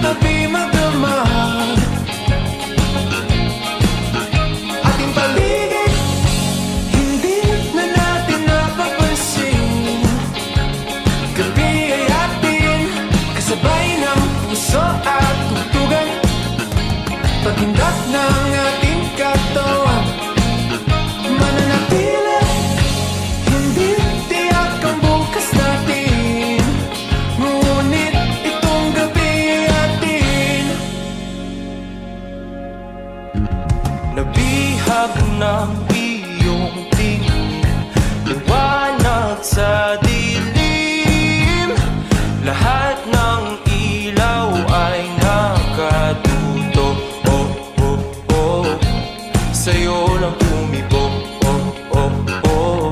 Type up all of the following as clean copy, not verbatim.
tabi magdamag. Ating paligid, hindi na natin napapansin. Gabi ay atin, kasabay ng puso at tugtugan. Paghindak ng ating katawan, mananatili, hindi tiyak ang bukas natin. Ngunit itong gabi ay atin. Nabihag ng iyong tingin, liwanag sa dilim. Lahat ng ilaw ay nakatuto. Oh, oh, oh, sa'yo lang tumibok. Oh, oh, oh,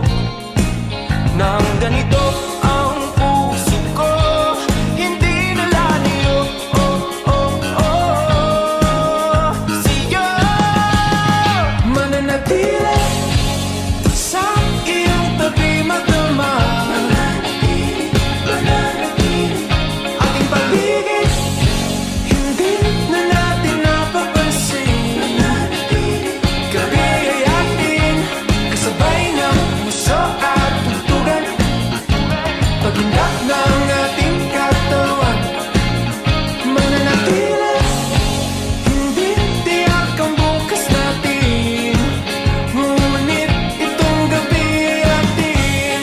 nang ganito ang puso ko, hindi na lalayo. Oh, oh, oh, sa'yo mananatili, sa iyong tabi magdamag. Ating paligid, hindi na natin napapansin. Gabi ay atin, kasabay ng puso at tugtugan. Paghindak ng ating katawan, mananatili, hindi tiyak ang bukas natin. Ngunit itong gabi ay atin.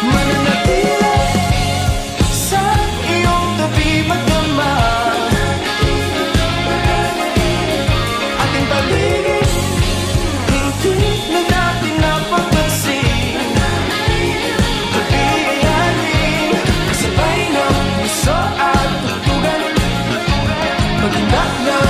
Mananatili, sa iyong tabi magdamag. Ating paligid, hindi na natin napapansin. Gabi ay atin, kasabay ng puso at tugtugan. Paghindak ng